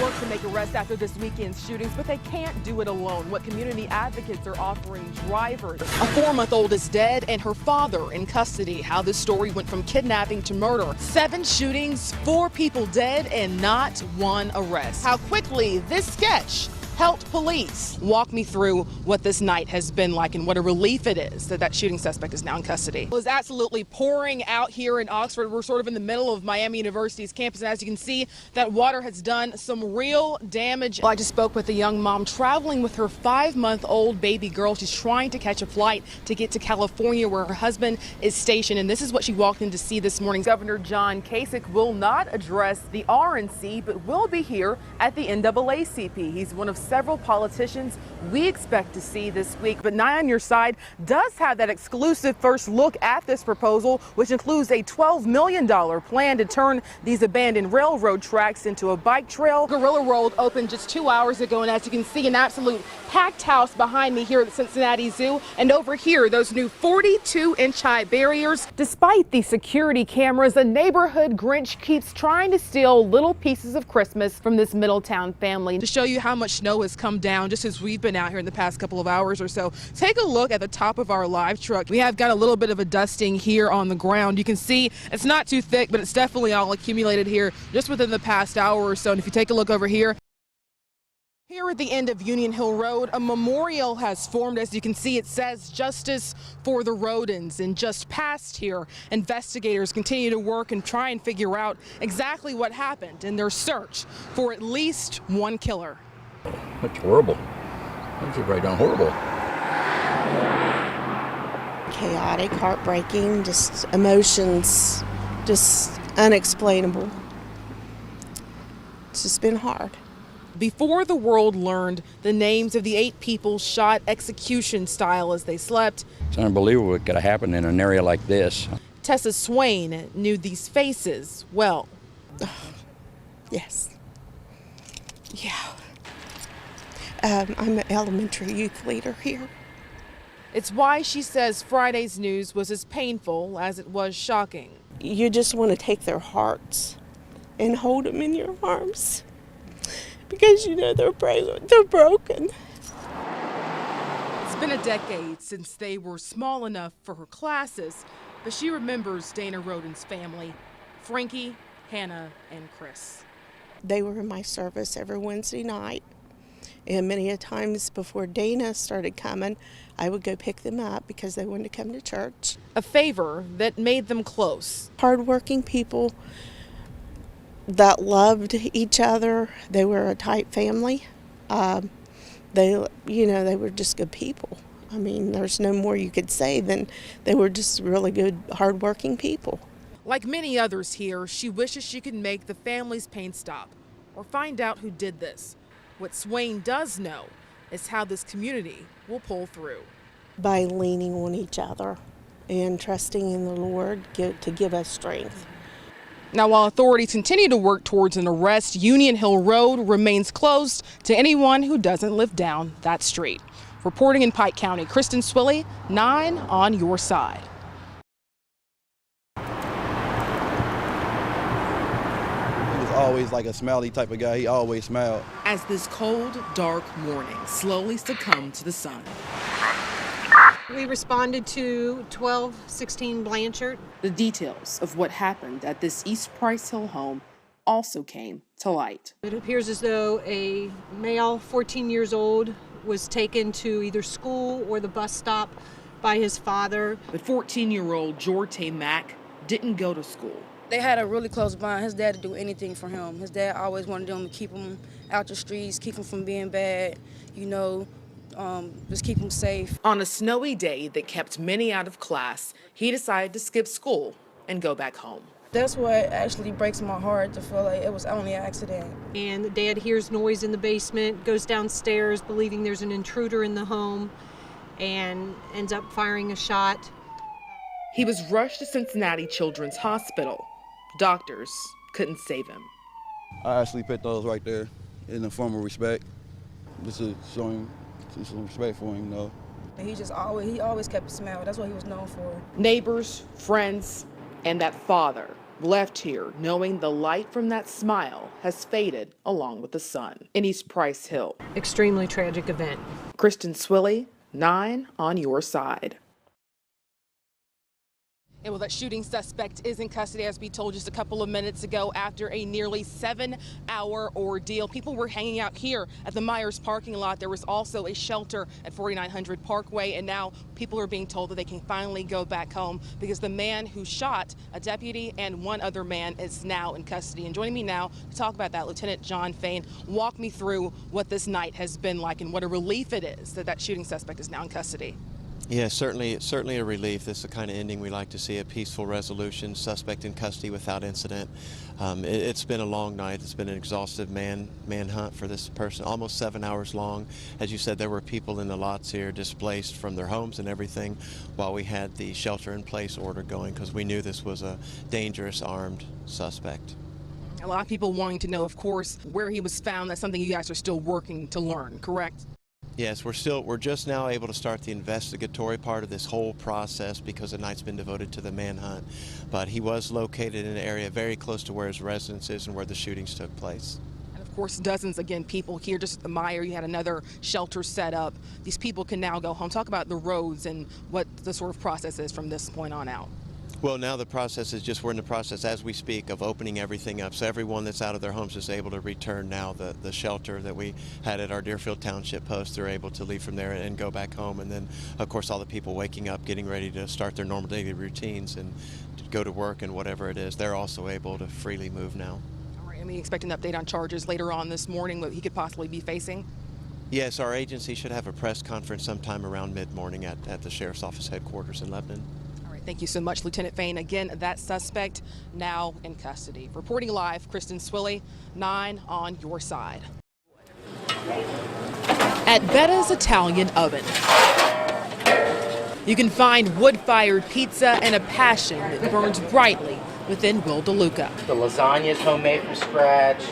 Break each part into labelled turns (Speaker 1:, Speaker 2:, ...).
Speaker 1: work to make arrests after this weekend's shootings, but they can't do it alone. What community advocates are offering drivers. A 4-month-old is dead and her father in custody. How this story went from kidnapping to murder. 7 shootings, 4 people dead, and not one arrest. How quickly this sketch helped police. Walk me through what this night has been like and what a relief it is that that shooting suspect is now in custody. It was absolutely pouring out here in Oxford. We're sort of in the middle of Miami University's campus, and as you can see, that water has done some real damage. Well, I just spoke with a young mom traveling with her 5-month-old baby girl. She's trying to catch a flight to get to California where her husband is stationed, and this is what she walked in to see this morning. Governor John Kasich will not address the RNC, but will be here at the NAACP. He's one of several politicians we expect to see this week. But Nye on Your Side does have that exclusive first look at this proposal, which includes a $12 million plan to turn these abandoned railroad tracks into a bike trail. Gorilla Road opened just 2 hours ago, and as you can see, an absolute packed house behind me here at the Cincinnati Zoo. And over here, those new 42-inch high barriers. Despite the security cameras, a neighborhood Grinch keeps trying to steal little pieces of Christmas from this Middletown family. To show you how much snow has come down just as we've been out here in the past couple of hours or so, take a look at the top of our live truck. We have got a little bit of a dusting here on the ground. You can see it's not too thick, but it's definitely all accumulated here just within the past hour or so. And if you take a look over here, here at the end of Union Hill Road, a memorial has formed. As you can see, it says Justice for the Rodents. And just past here, investigators continue to work and try and figure out exactly what happened in their search for at least one killer.
Speaker 2: That's horrible. That's right down horrible.
Speaker 3: Chaotic, heartbreaking, just emotions, just unexplainable. It's just been hard.
Speaker 1: Before the world learned the names of the 8 people shot execution style as they slept,
Speaker 2: It's unbelievable what could have happened in an area like this.
Speaker 1: Tessa Swain knew these faces well.
Speaker 3: Yes. Yeah. I'm an elementary youth leader here.
Speaker 1: It's why she says Friday's news was as painful as it was shocking.
Speaker 3: You just want to take their hearts and hold them in your arms because you know they're broken.
Speaker 1: It's been a decade since they were small enough for her classes, but she remembers Dana Roden's family, Frankie, Hannah, and Chris.
Speaker 3: They were in my service every Wednesday night. And many a times before Dana started coming, I would go pick them up because they wanted to come to church.
Speaker 1: A favor that made them close.
Speaker 3: Hardworking people that loved each other. They were a tight family. They were just good people. I mean, there's no more you could say than they were just really good, hardworking people.
Speaker 1: Like many others here, she wishes she could make the family's pain stop or find out who did this. What Swain does know is how this community will pull through.
Speaker 3: By leaning on each other and trusting in the Lord to give us strength.
Speaker 1: Now, while authorities continue to work towards an arrest, Union Hill Road remains closed to anyone who doesn't live down that street. Reporting in Pike County, Kristen Swilley, 9 on Your Side.
Speaker 4: Always like a smiley type of guy. He always smiled.
Speaker 1: As this cold, dark morning slowly succumbed to the sun.
Speaker 5: We responded to 1216 Blanchard.
Speaker 1: The details of what happened at this East Price Hill home also came to light.
Speaker 5: It appears as though a male, 14 years old, was taken to either school or the bus stop by his father.
Speaker 1: But 14-year-old Jorte Mack didn't go to school.
Speaker 6: They had a really close bond. His dad would do anything for him. His dad always wanted them to keep him out the streets, keep him from being bad, just keep him safe.
Speaker 1: On a snowy day that kept many out of class, he decided to skip school and go back home.
Speaker 6: That's what actually breaks my heart, to feel like it was only an accident.
Speaker 5: And the dad hears noise in the basement, goes downstairs believing there's an intruder in the home, and ends up firing a shot.
Speaker 1: He was rushed to Cincinnati Children's Hospital. Doctors couldn't save him.
Speaker 4: I actually put those right there in the form of respect, just to show him some respect for him,
Speaker 6: He always kept a smile. That's what he was known for.
Speaker 1: Neighbors, friends, and that father left here knowing the light from that smile has faded along with the sun. In East Price Hill.
Speaker 5: Extremely tragic event.
Speaker 1: Kristen Swilley, 9 on your side. And well, that shooting suspect is in custody, as we told just a couple of minutes ago, after a nearly 7-hour ordeal. People were hanging out here at the Myers parking lot. There was also a shelter at 4900 Parkway, and now people are being told that they can finally go back home because the man who shot a deputy and one other man is now in custody. And joining me now to talk about that, Lieutenant John Fain, walk me through what this night has been like and what a relief it is that that shooting suspect is now in custody.
Speaker 7: Yeah, certainly a relief. This is the kind of ending we like to see, a peaceful resolution, suspect in custody without incident. It's been a long night. It's been an exhaustive manhunt for this person, almost 7 hours long. As you said, there were people in the lots here displaced from their homes and everything while we had the shelter-in-place order going because we knew this was a dangerous armed suspect.
Speaker 1: A lot of people wanting to know, of course, where he was found. That's something you guys are still working to learn, correct?
Speaker 7: Yes, we're just now able to start the investigatory part of this whole process because the night's been devoted to the manhunt. But he was located in an area very close to where his residence is and where the shootings took place.
Speaker 1: And of course, dozens, again, people here just at the Meyer. You had another shelter set up. These people can now go home. Talk about the roads and what the sort of process is from this point on out.
Speaker 7: Well, now the process is we're in the process as we speak of opening everything up. So everyone that's out of their homes is able to return now. The shelter that we had at our Deerfield Township post, they're able to leave from there and go back home. And then, of course, all the people waking up, getting ready to start their normal daily routines and to go to work and whatever it is, they're also able to freely move now.
Speaker 1: All right, and we expect an update on charges later on this morning, what he could possibly be facing.
Speaker 7: Yes, our agency should have a press conference sometime around mid-morning at the Sheriff's Office headquarters in Lebanon.
Speaker 1: Thank you so much, Lieutenant Fain. Again, that suspect now in custody. Reporting live, Kristen Swilley, 9 on your side. At Betta's Italian Oven, you can find wood-fired pizza and a passion that burns brightly within Will DeLuca.
Speaker 8: The lasagna is homemade from scratch.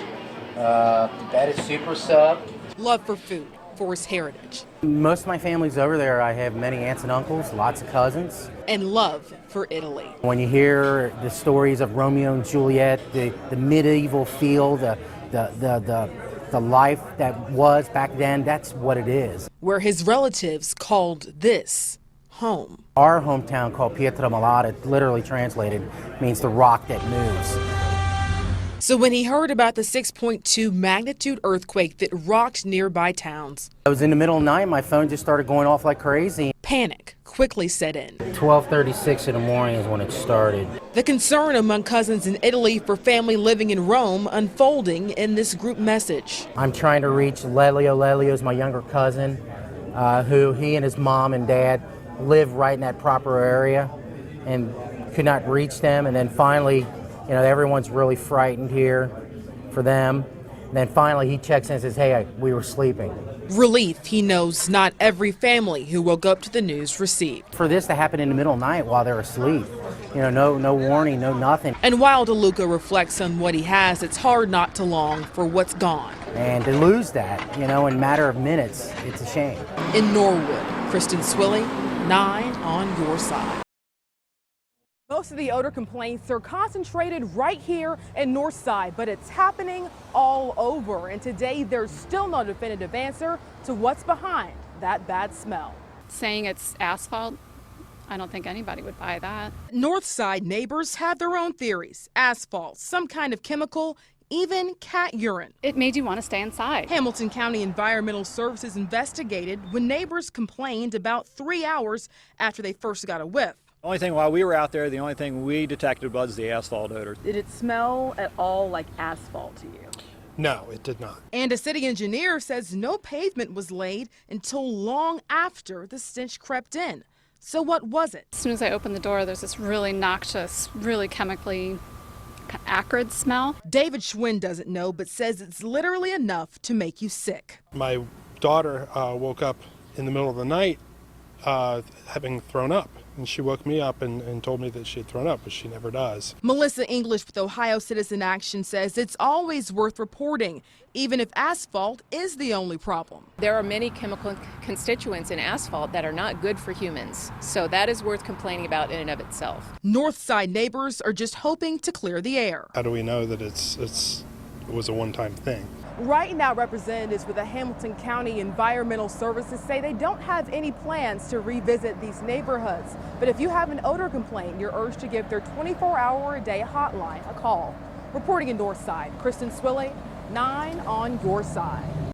Speaker 8: The bed is super sub.
Speaker 1: Love for food, for his heritage.
Speaker 9: Most of my family's over there. I have many aunts and uncles, lots of cousins.
Speaker 1: And love for Italy.
Speaker 9: When you hear the stories of Romeo and Juliet, the medieval feel, the life that was back then, that's what it is.
Speaker 1: Where his relatives called this home.
Speaker 9: Our hometown called Pietramalata, literally translated, means the rock that moves.
Speaker 1: So when he heard about the 6.2 magnitude earthquake that rocked nearby towns,
Speaker 9: I was in the middle of the night, my phone just started going off like crazy.
Speaker 1: Panic quickly set in.
Speaker 9: 12:36 in the morning is when it started.
Speaker 1: The concern among cousins in Italy for family living in Rome unfolding in this group message.
Speaker 9: I'm trying to reach Lelio. Lelio's my younger cousin, who he and his mom and dad live right in that proper area and could not reach them. And then finally, everyone's really frightened here for them. And then finally he checks in and says, hey, we were sleeping.
Speaker 1: Relief he knows not every family who woke up to the news received.
Speaker 9: For this to happen in the middle of the night while they're asleep, no warning, no nothing.
Speaker 1: And while DeLuca reflects on what he has, it's hard not to long for what's gone.
Speaker 9: And to lose that, in a matter of minutes, it's a shame.
Speaker 1: In Norwood, Kristen Swilley, 9 on your side. Most of the odor complaints are concentrated right here in Northside, but it's happening all over. And today there's still no definitive answer to what's behind that bad smell.
Speaker 10: Saying it's asphalt, I don't think anybody would buy that.
Speaker 1: Northside neighbors have their own theories. Asphalt, some kind of chemical, even cat urine.
Speaker 10: It made you want to stay inside.
Speaker 1: Hamilton County Environmental Services investigated when neighbors complained about 3 hours after they first got a whiff.
Speaker 11: The only thing while we were out there, the only thing we detected was the asphalt odor.
Speaker 1: Did it smell at all like asphalt to you?
Speaker 12: No, it did not.
Speaker 1: And a city engineer says no pavement was laid until long after the stench crept in. So what was it?
Speaker 10: As soon as I opened the door, there's this really noxious, really chemically acrid smell.
Speaker 1: David Schwinn doesn't know, but says it's literally enough to make you sick.
Speaker 12: My daughter woke up in the middle of the night having thrown up. And she woke me up and told me that she had thrown up, but she never does.
Speaker 1: Melissa English with Ohio Citizen Action says it's always worth reporting, even if asphalt is the only problem.
Speaker 13: There are many chemical constituents in asphalt that are not good for humans, so that is worth complaining about in and of itself.
Speaker 1: Northside neighbors are just hoping to clear the air.
Speaker 12: How do we know that it was a one-time thing?
Speaker 1: Right now, representatives with the Hamilton County Environmental Services say they don't have any plans to revisit these neighborhoods. But if you have an odor complaint, you're urged to give their 24-hour-a-day hotline a call. Reporting in Northside, Kristen Swilley, 9 on your side.